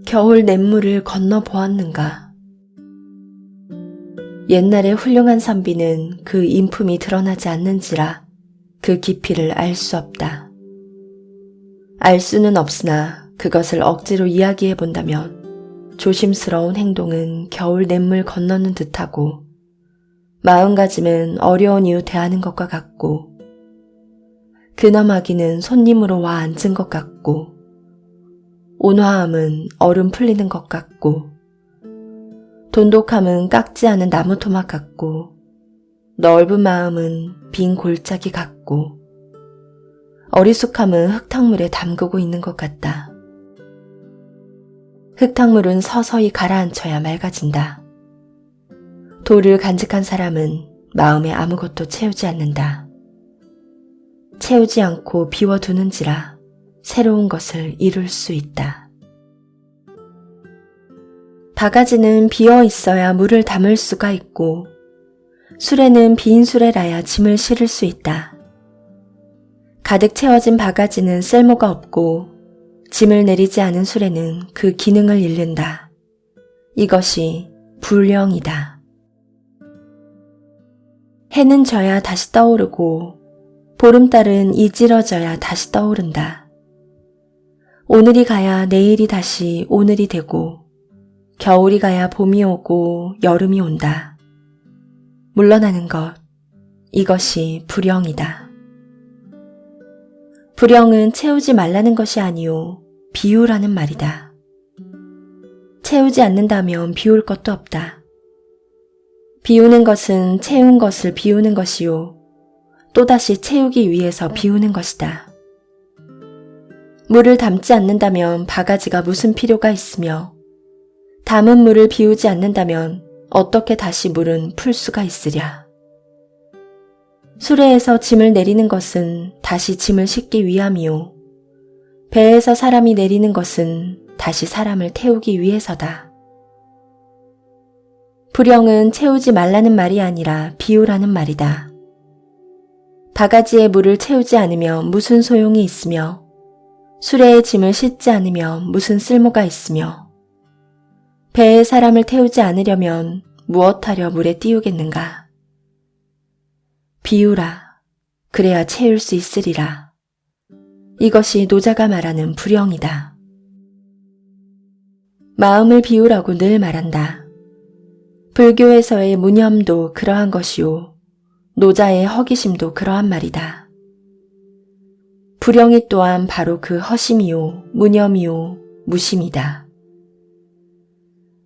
겨울 냇물을 건너 보았는가. 옛날의 훌륭한 선비는 그 인품이 드러나지 않는지라 그 깊이를 알 수 없다. 알 수는 없으나 그것을 억지로 이야기해 본다면 조심스러운 행동은 겨울 냇물 건너는 듯하고 마음가짐은 어려운 이유 대하는 것과 같고 근엄하기는 손님으로 와 앉은 것 같고 온화함은 얼음 풀리는 것 같고 돈독함은 깎지 않은 나무 토막 같고 넓은 마음은 빈 골짜기 같고 어리숙함은 흙탕물에 담그고 있는 것 같다. 흙탕물은 서서히 가라앉혀야 맑아진다. 돌을 간직한 사람은 마음에 아무것도 채우지 않는다. 채우지 않고 비워두는지라 새로운 것을 이룰 수 있다. 바가지는 비어 있어야 물을 담을 수가 있고 수레는 빈 수레라야 짐을 실을 수 있다. 가득 채워진 바가지는 쓸모가 없고 짐을 내리지 않은 수레는 그 기능을 잃는다. 이것이 불령이다. 해는 져야 다시 떠오르고 보름달은 이지러져야 다시 떠오른다. 오늘이 가야 내일이 다시 오늘이 되고 겨울이 가야 봄이 오고 여름이 온다. 물러나는 것, 이것이 불령이다. 불령은 채우지 말라는 것이 아니오 비우라는 말이다. 채우지 않는다면 비울 것도 없다. 비우는 것은 채운 것을 비우는 것이요 또다시 채우기 위해서 비우는 것이다. 물을 담지 않는다면 바가지가 무슨 필요가 있으며 담은 물을 비우지 않는다면 어떻게 다시 물은 풀 수가 있으랴. 수레에서 짐을 내리는 것은 다시 짐을 싣기 위함이요 배에서 사람이 내리는 것은 다시 사람을 태우기 위해서다. 불령은 채우지 말라는 말이 아니라 비우라는 말이다. 바가지에 물을 채우지 않으면 무슨 소용이 있으며 수레에 짐을 싣지 않으면 무슨 쓸모가 있으며 배에 사람을 태우지 않으려면 무엇하려 물에 띄우겠는가. 비우라. 그래야 채울 수 있으리라. 이것이 노자가 말하는 불령이다. 마음을 비우라고 늘 말한다. 불교에서의 무념도 그러한 것이요 노자의 허기심도 그러한 말이다. 불령이 또한 바로 그 허심이요 무념이요 무심이다.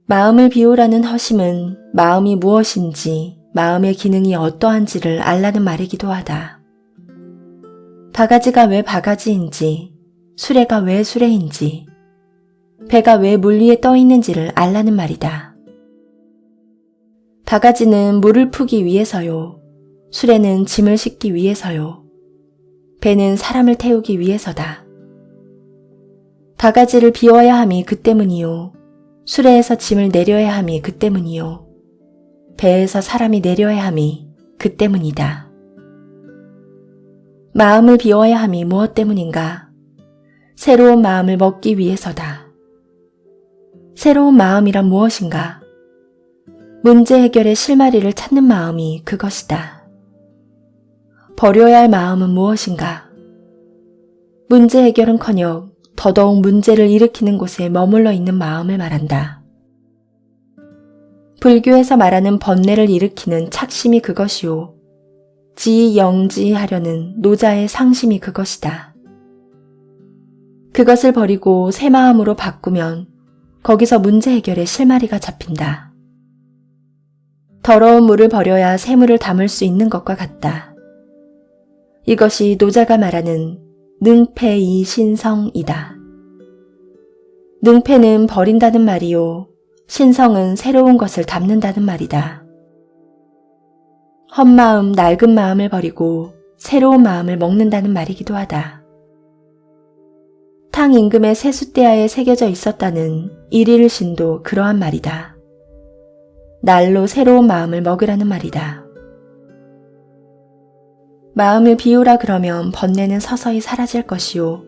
마음을 비우라는 허심은 마음이 무엇인지 마음의 기능이 어떠한지를 알라는 말이기도 하다. 바가지가 왜 바가지인지 수레가 왜 수레인지 배가 왜 물 위에 떠 있는지를 알라는 말이다. 바가지는 물을 푸기 위해서요 수레는 짐을 싣기 위해서요 배는 사람을 태우기 위해서다. 바가지를 비워야 함이 그 때문이요 수레에서 짐을 내려야 함이 그 때문이요 배에서 사람이 내려야 함이 그 때문이다. 마음을 비워야 함이 무엇 때문인가? 새로운 마음을 먹기 위해서다. 새로운 마음이란 무엇인가? 문제 해결의 실마리를 찾는 마음이 그것이다. 버려야 할 마음은 무엇인가? 문제 해결은커녕 더더욱 문제를 일으키는 곳에 머물러 있는 마음을 말한다. 불교에서 말하는 번뇌를 일으키는 착심이 그것이요 지영지하려는 노자의 상심이 그것이다. 그것을 버리고 새 마음으로 바꾸면 거기서 문제 해결의 실마리가 잡힌다. 더러운 물을 버려야 새 물을 담을 수 있는 것과 같다. 이것이 노자가 말하는 능패이 신성이다. 능패는 버린다는 말이요 신성은 새로운 것을 담는다는 말이다. 헛마음, 낡은 마음을 버리고 새로운 마음을 먹는다는 말이기도 하다. 탕 임금의 세숫대야에 새겨져 있었다는 일일신도 그러한 말이다. 날로 새로운 마음을 먹으라는 말이다. 마음을 비우라 그러면 번뇌는 서서히 사라질 것이요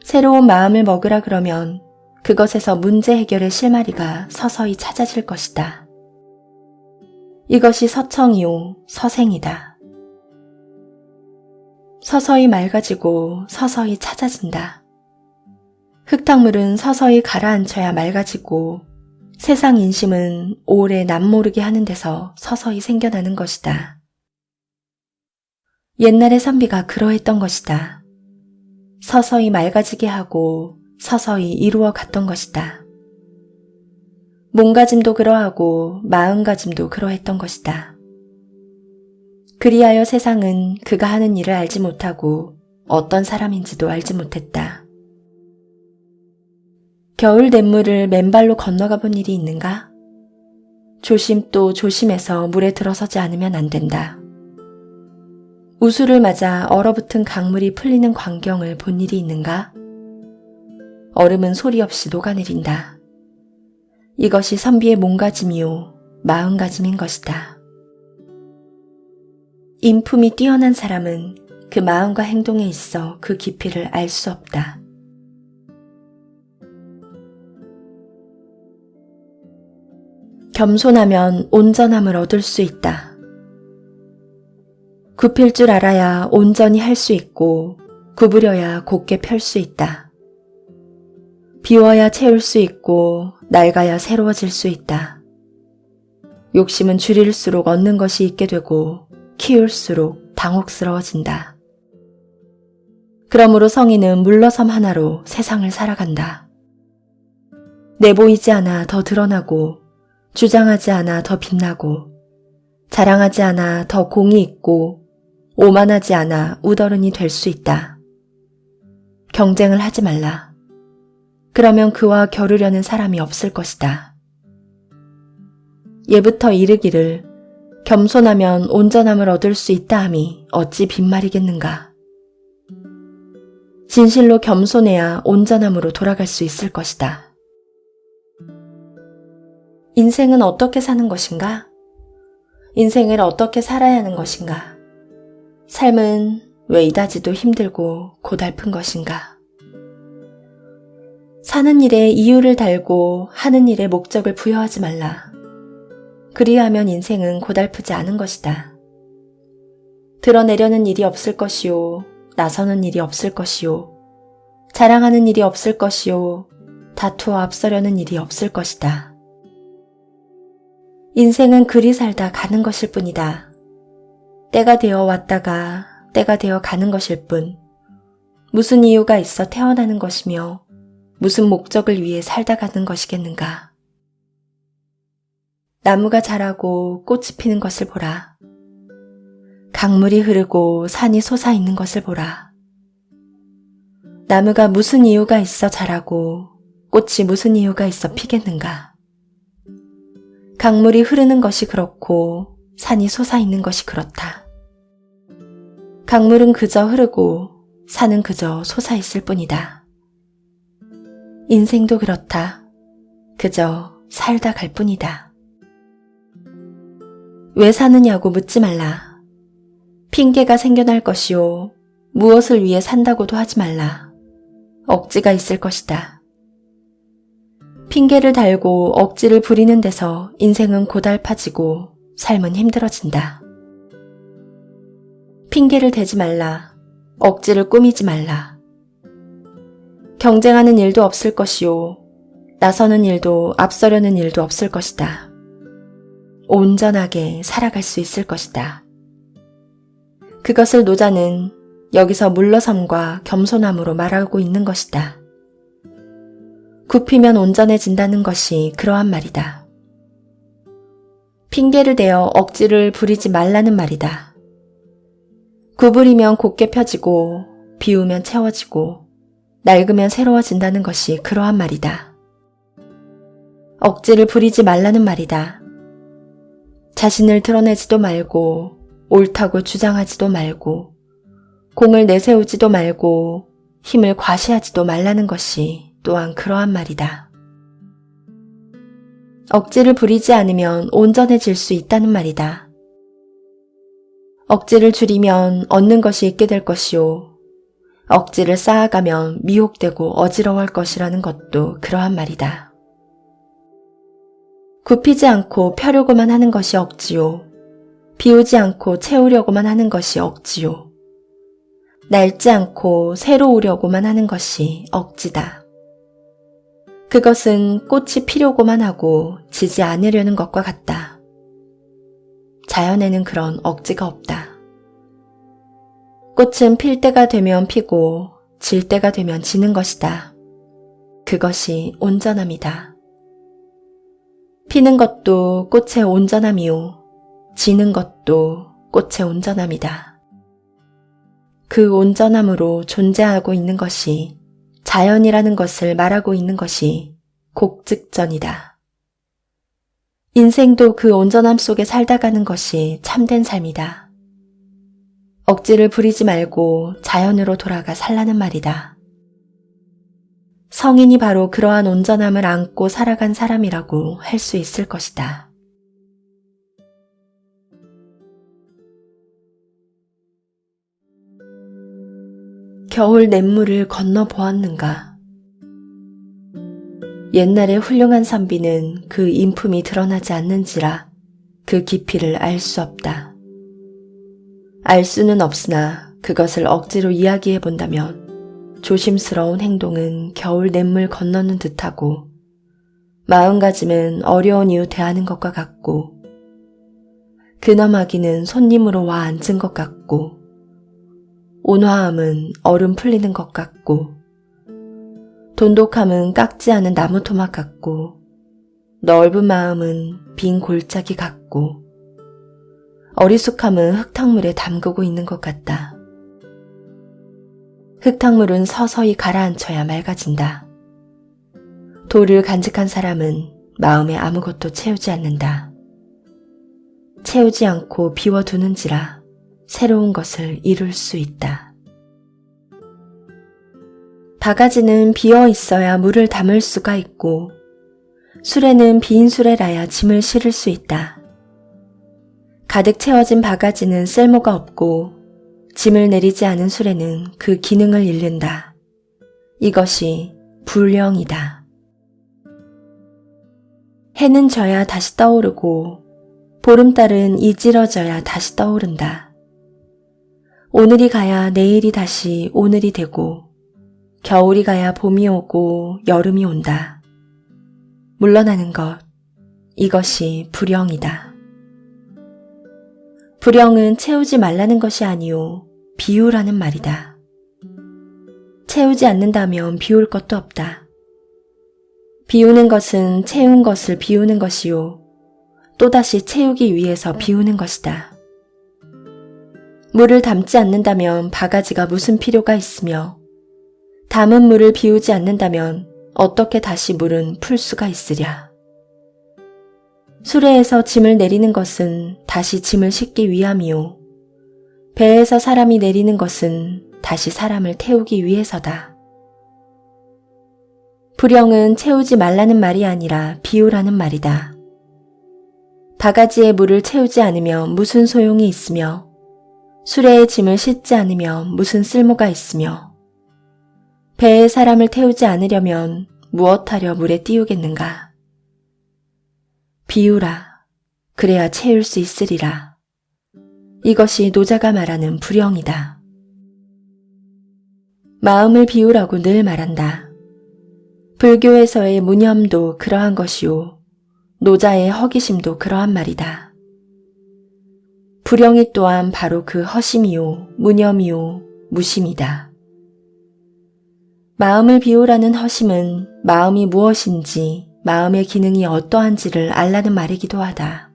새로운 마음을 먹으라 그러면 그것에서 문제 해결의 실마리가 서서히 찾아질 것이다. 이것이 서청이요, 서생이다. 서서히 맑아지고 서서히 찾아진다. 흙탕물은 서서히 가라앉혀야 맑아지고 세상 인심은 오래 남모르게 하는 데서 서서히 생겨나는 것이다. 옛날의 선비가 그러했던 것이다. 서서히 맑아지게 하고 서서히 이루어 갔던 것이다. 몸가짐도 그러하고 마음가짐도 그러했던 것이다. 그리하여 세상은 그가 하는 일을 알지 못하고 어떤 사람인지도 알지 못했다. 겨울 냇물을 맨발로 건너가 본 일이 있는가? 조심 또 조심해서 물에 들어서지 않으면 안 된다. 우수를 맞아 얼어붙은 강물이 풀리는 광경을 본 일이 있는가? 얼음은 소리 없이 녹아내린다. 이것이 선비의 몸가짐이요, 마음가짐인 것이다. 인품이 뛰어난 사람은 그 마음과 행동에 있어 그 깊이를 알 수 없다. 겸손하면 온전함을 얻을 수 있다. 굽힐 줄 알아야 온전히 할 수 있고 구부려야 곧게 펼 수 있다. 비워야 채울 수 있고 낡아야 새로워질 수 있다. 욕심은 줄일수록 얻는 것이 있게 되고 키울수록 당혹스러워진다. 그러므로 성인은 물러섬 하나로 세상을 살아간다. 내보이지 않아 더 드러나고 주장하지 않아 더 빛나고 자랑하지 않아 더 공이 있고 오만하지 않아 우더른이 될 수 있다. 경쟁을 하지 말라. 그러면 그와 겨루려는 사람이 없을 것이다. 예부터 이르기를 겸손하면 온전함을 얻을 수 있다 함이 어찌 빈말이겠는가. 진실로 겸손해야 온전함으로 돌아갈 수 있을 것이다. 인생은 어떻게 사는 것인가? 인생을 어떻게 살아야 하는 것인가? 삶은 왜 이다지도 힘들고 고달픈 것인가? 사는 일에 이유를 달고 하는 일에 목적을 부여하지 말라. 그리하면 인생은 고달프지 않은 것이다. 드러내려는 일이 없을 것이요, 나서는 일이 없을 것이요, 자랑하는 일이 없을 것이요, 다투어 앞서려는 일이 없을 것이다. 인생은 그리 살다 가는 것일 뿐이다. 때가 되어 왔다가 때가 되어 가는 것일 뿐, 무슨 이유가 있어 태어나는 것이며 무슨 목적을 위해 살다 가는 것이겠는가. 나무가 자라고 꽃이 피는 것을 보라. 강물이 흐르고 산이 솟아있는 것을 보라. 나무가 무슨 이유가 있어 자라고 꽃이 무슨 이유가 있어 피겠는가. 강물이 흐르는 것이 그렇고 산이 솟아있는 것이 그렇다. 강물은 그저 흐르고 산은 그저 솟아있을 뿐이다. 인생도 그렇다. 그저 살다 갈 뿐이다. 왜 사느냐고 묻지 말라. 핑계가 생겨날 것이요, 무엇을 위해 산다고도 하지 말라. 억지가 있을 것이다. 핑계를 달고 억지를 부리는 데서 인생은 고달파지고 삶은 힘들어진다. 핑계를 대지 말라. 억지를 꾸미지 말라. 경쟁하는 일도 없을 것이요, 나서는 일도 앞서려는 일도 없을 것이다. 온전하게 살아갈 수 있을 것이다. 그것을 노자는 여기서 물러섬과 겸손함으로 말하고 있는 것이다. 굽히면 온전해진다는 것이 그러한 말이다. 핑계를 대어 억지를 부리지 말라는 말이다. 구부리면 곧게 펴지고 비우면 채워지고 낡으면 새로워진다는 것이 그러한 말이다. 억지를 부리지 말라는 말이다. 자신을 드러내지도 말고 옳다고 주장하지도 말고 공을 내세우지도 말고 힘을 과시하지도 말라는 것이 또한 그러한 말이다. 억지를 부리지 않으면 온전해질 수 있다는 말이다. 억지를 줄이면 얻는 것이 있게 될 것이요, 억지를 쌓아가면 미혹되고 어지러워할 것이라는 것도 그러한 말이다. 굽히지 않고 펴려고만 하는 것이 억지요. 비우지 않고 채우려고만 하는 것이 억지요. 낡지 않고 새로우려고만 하는 것이 억지다. 그것은 꽃이 피려고만 하고 지지 않으려는 것과 같다. 자연에는 그런 억지가 없다. 꽃은 필 때가 되면 피고 질 때가 되면 지는 것이다. 그것이 온전함이다. 피는 것도 꽃의 온전함이요. 지는 것도 꽃의 온전함이다. 그 온전함으로 존재하고 있는 것이 자연이라는 것을 말하고 있는 것이 곡즉전이다. 인생도 그 온전함 속에 살다 가는 것이 참된 삶이다. 억지를 부리지 말고 자연으로 돌아가 살라는 말이다. 성인이 바로 그러한 온전함을 안고 살아간 사람이라고 할 수 있을 것이다. 겨울 냇물을 건너 보았는가? 옛날의 훌륭한 선비는 그 인품이 드러나지 않는지라 그 깊이를 알 수 없다. 알 수는 없으나 그것을 억지로 이야기해 본다면 조심스러운 행동은 겨울 냇물 건너는 듯하고 마음가짐은 어려운 이유 대하는 것과 같고 근엄하기는 손님으로 와 앉은 것 같고 온화함은 얼음 풀리는 것 같고 돈독함은 깎지 않은 나무 토막 같고 넓은 마음은 빈 골짜기 같고 어리숙함은 흙탕물에 담그고 있는 것 같다. 흙탕물은 서서히 가라앉혀야 맑아진다. 돌을 간직한 사람은 마음에 아무것도 채우지 않는다. 채우지 않고 비워두는지라 새로운 것을 이룰 수 있다. 바가지는 비어 있어야 물을 담을 수가 있고 수레는 빈 수레라야 짐을 실을 수 있다. 가득 채워진 바가지는 쓸모가 없고 짐을 내리지 않은 수레는 그 기능을 잃는다. 이것이 불령이다. 해는 져야 다시 떠오르고 보름달은 이지러져야 다시 떠오른다. 오늘이 가야 내일이 다시 오늘이 되고 겨울이 가야 봄이 오고 여름이 온다. 물러나는 것, 이것이 불령이다. 불령은 채우지 말라는 것이 아니요 비우라는 말이다. 채우지 않는다면 비울 것도 없다. 비우는 것은 채운 것을 비우는 것이요 또다시 채우기 위해서 비우는 것이다. 물을 담지 않는다면 바가지가 무슨 필요가 있으며 담은 물을 비우지 않는다면 어떻게 다시 물은 풀 수가 있으랴. 수레에서 짐을 내리는 것은 다시 짐을 싣기 위함이요 배에서 사람이 내리는 것은 다시 사람을 태우기 위해서다. 불령은 채우지 말라는 말이 아니라 비우라는 말이다. 바가지에 물을 채우지 않으면 무슨 소용이 있으며 수레에 짐을 싣지 않으면 무슨 쓸모가 있으며 배에 사람을 태우지 않으려면 무엇하려 물에 띄우겠는가. 비우라. 그래야 채울 수 있으리라. 이것이 노자가 말하는 불령이다. 마음을 비우라고 늘 말한다. 불교에서의 무념도 그러한 것이요 노자의 허기심도 그러한 말이다. 불령이 또한 바로 그 허심이요 무념이요 무심이다. 마음을 비우라는 허심은 마음이 무엇인지 마음의 기능이 어떠한지를 알라는 말이기도 하다.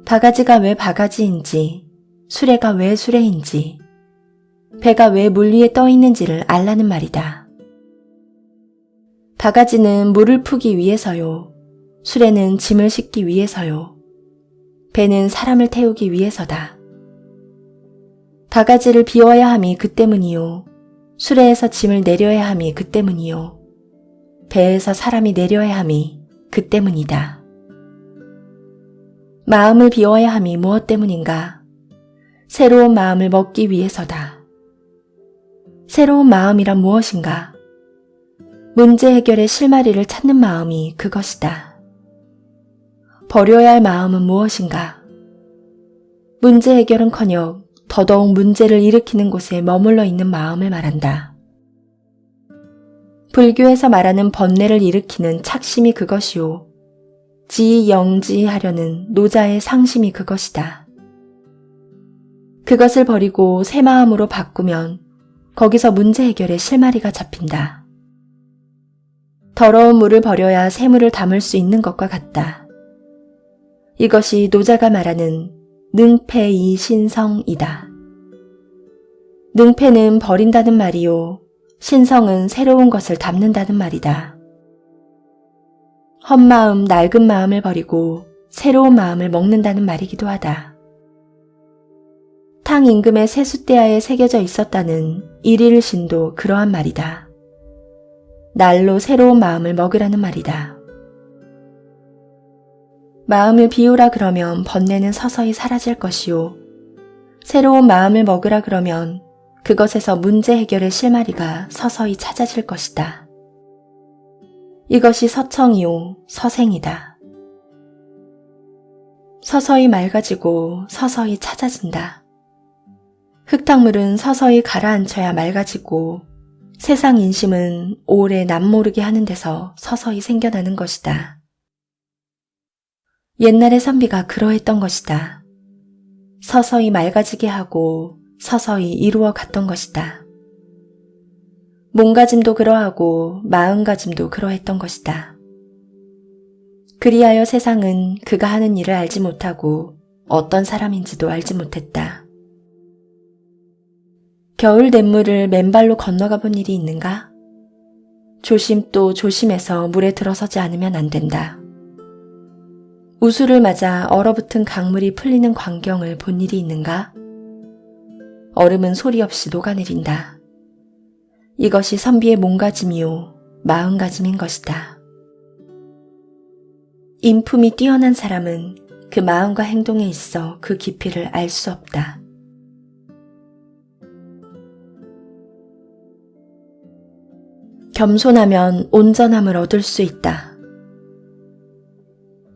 바가지가 왜 바가지인지 수레가 왜 수레인지 배가 왜 물 위에 떠 있는지를 알라는 말이다. 바가지는 물을 푸기 위해서요 수레는 짐을 싣기 위해서요 배는 사람을 태우기 위해서다. 바가지를 비워야 함이 그 때문이요. 수레에서 짐을 내려야 함이 그 때문이요. 배에서 사람이 내려야 함이 그 때문이다. 마음을 비워야 함이 무엇 때문인가? 새로운 마음을 먹기 위해서다. 새로운 마음이란 무엇인가? 문제 해결의 실마리를 찾는 마음이 그것이다. 버려야 할 마음은 무엇인가? 문제 해결은커녕 더더욱 문제를 일으키는 곳에 머물러 있는 마음을 말한다. 불교에서 말하는 번뇌를 일으키는 착심이 그것이요. 지영지하려는 노자의 상심이 그것이다. 그것을 버리고 새 마음으로 바꾸면 거기서 문제 해결의 실마리가 잡힌다. 더러운 물을 버려야 새 물을 담을 수 있는 것과 같다. 이것이 노자가 말하는 능패이신성이다. 능패는 버린다는 말이요. 신성은 새로운 것을 담는다는 말이다. 헛마음, 낡은 마음을 버리고 새로운 마음을 먹는다는 말이기도 하다. 탕 임금의 세숫대야에 새겨져 있었다는 일일신도 그러한 말이다. 날로 새로운 마음을 먹으라는 말이다. 마음을 비우라 그러면 번뇌는 서서히 사라질 것이요. 새로운 마음을 먹으라 그러면 그것에서 문제 해결의 실마리가 서서히 찾아질 것이다. 이것이 서청이요, 서생이다. 서서히 맑아지고 서서히 찾아진다. 흙탕물은 서서히 가라앉혀야 맑아지고 세상 인심은 오래 남모르게 하는 데서 서서히 생겨나는 것이다. 옛날의 선비가 그러했던 것이다. 서서히 맑아지게 하고 서서히 이루어 갔던 것이다. 몸가짐도 그러하고 마음가짐도 그러했던 것이다. 그리하여 세상은 그가 하는 일을 알지 못하고 어떤 사람인지도 알지 못했다. 겨울 냇물을 맨발로 건너가 본 일이 있는가? 조심 또 조심해서 물에 들어서지 않으면 안 된다. 우수를 맞아 얼어붙은 강물이 풀리는 광경을 본 일이 있는가? 얼음은 소리 없이 녹아내린다. 이것이 선비의 몸가짐이요, 마음가짐인 것이다. 인품이 뛰어난 사람은 그 마음과 행동에 있어 그 깊이를 알 수 없다. 겸손하면 온전함을 얻을 수 있다.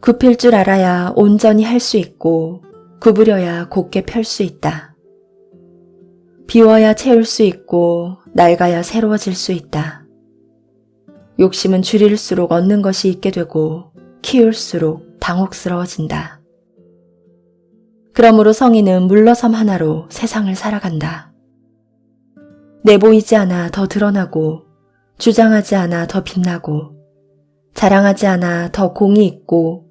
굽힐 줄 알아야 온전히 할 수 있고 구부려야 곧게 펼 수 있다. 비워야 채울 수 있고 낡아야 새로워질 수 있다. 욕심은 줄일수록 얻는 것이 있게 되고 키울수록 당혹스러워진다. 그러므로 성인은 물러섬 하나로 세상을 살아간다. 내보이지 않아 더 드러나고 주장하지 않아 더 빛나고 자랑하지 않아 더 공이 있고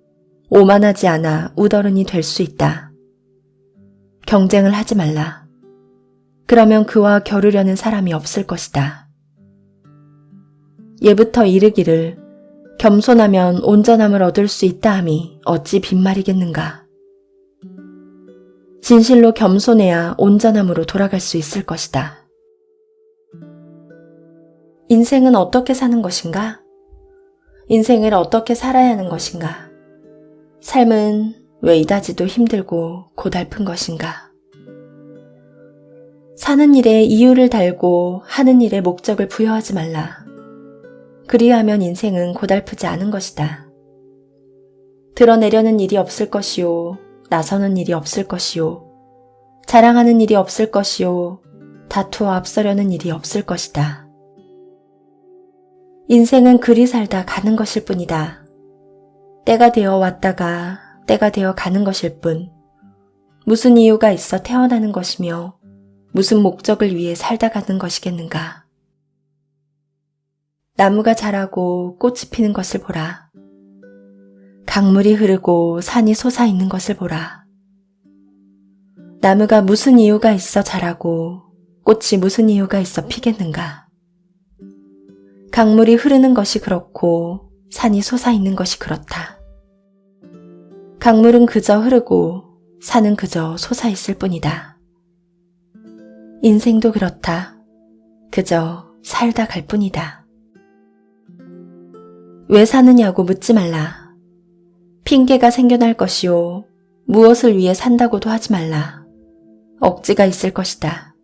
오만하지 않아 우더른이 될 수 있다. 경쟁을 하지 말라. 그러면 그와 겨루려는 사람이 없을 것이다. 예부터 이르기를 겸손하면 온전함을 얻을 수 있다 함이 어찌 빈말이겠는가. 진실로 겸손해야 온전함으로 돌아갈 수 있을 것이다. 인생은 어떻게 사는 것인가? 인생을 어떻게 살아야 하는 것인가? 삶은 왜 이다지도 힘들고 고달픈 것인가? 사는 일에 이유를 달고 하는 일에 목적을 부여하지 말라. 그리하면 인생은 고달프지 않은 것이다. 드러내려는 일이 없을 것이요. 나서는 일이 없을 것이요. 자랑하는 일이 없을 것이요. 다투어 앞서려는 일이 없을 것이다. 인생은 그리 살다 가는 것일 뿐이다. 때가 되어 왔다가 때가 되어 가는 것일 뿐. 무슨 이유가 있어 태어나는 것이며 무슨 목적을 위해 살다 가는 것이겠는가. 나무가 자라고 꽃이 피는 것을 보라. 강물이 흐르고 산이 솟아있는 것을 보라. 나무가 무슨 이유가 있어 자라고 꽃이 무슨 이유가 있어 피겠는가. 강물이 흐르는 것이 그렇고 산이 솟아있는 것이 그렇다. 강물은 그저 흐르고 산은 그저 솟아있을 뿐이다. 인생도 그렇다. 그저 살다 갈 뿐이다. 왜 사느냐고 묻지 말라. 핑계가 생겨날 것이요. 무엇을 위해 산다고도 하지 말라. 억지가 있을 것이다.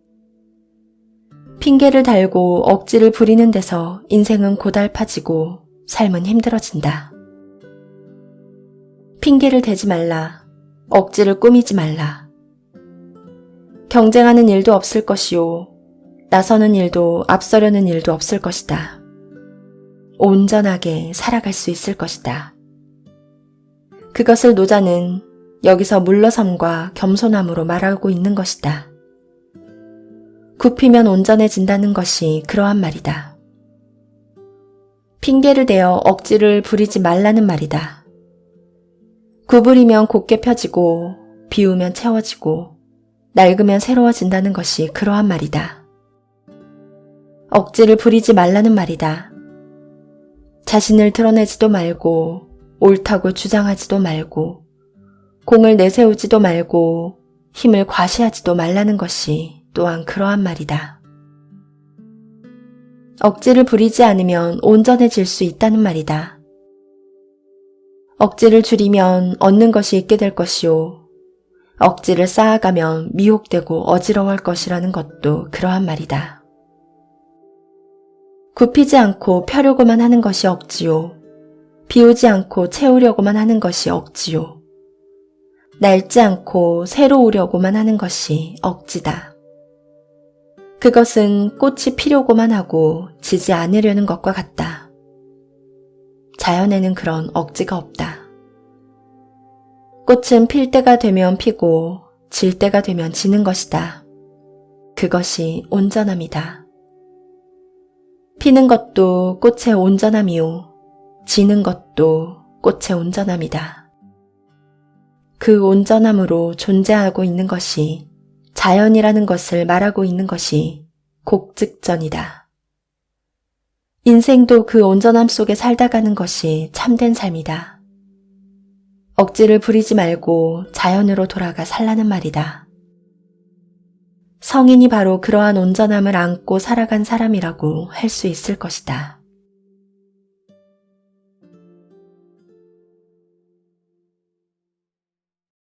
핑계를 달고 억지를 부리는 데서 인생은 고달파지고 삶은 힘들어진다. 핑계를 대지 말라. 억지를 꾸미지 말라. 경쟁하는 일도 없을 것이요. 나서는 일도 앞서려는 일도 없을 것이다. 온전하게 살아갈 수 있을 것이다. 그것을 노자는 여기서 물러섬과 겸손함으로 말하고 있는 것이다. 굽히면 온전해진다는 것이 그러한 말이다. 핑계를 대어 억지를 부리지 말라는 말이다. 구부리면 곧게 펴지고 비우면 채워지고 낡으면 새로워진다는 것이 그러한 말이다. 억지를 부리지 말라는 말이다. 자신을 드러내지도 말고 옳다고 주장하지도 말고 공을 내세우지도 말고 힘을 과시하지도 말라는 것이 또한 그러한 말이다. 억지를 부리지 않으면 온전해질 수 있다는 말이다. 억지를 줄이면 얻는 것이 있게 될 것이요. 억지를 쌓아가면 미혹되고 어지러워할 것이라는 것도 그러한 말이다. 굽히지 않고 펴려고만 하는 것이 억지요. 비우지 않고 채우려고만 하는 것이 억지요. 낡지 않고 새로우려고만 하는 것이 억지다. 그것은 꽃이 피려고만 하고 지지 않으려는 것과 같다. 자연에는 그런 억지가 없다. 꽃은 필 때가 되면 피고 질 때가 되면 지는 것이다. 그것이 온전함이다. 피는 것도 꽃의 온전함이요. 지는 것도 꽃의 온전함이다. 그 온전함으로 존재하고 있는 것이 자연이라는 것을 말하고 있는 것이 곡즉전이다. 인생도 그 온전함 속에 살다 가는 것이 참된 삶이다. 억지를 부리지 말고 자연으로 돌아가 살라는 말이다. 성인이 바로 그러한 온전함을 안고 살아간 사람이라고 할 수 있을 것이다.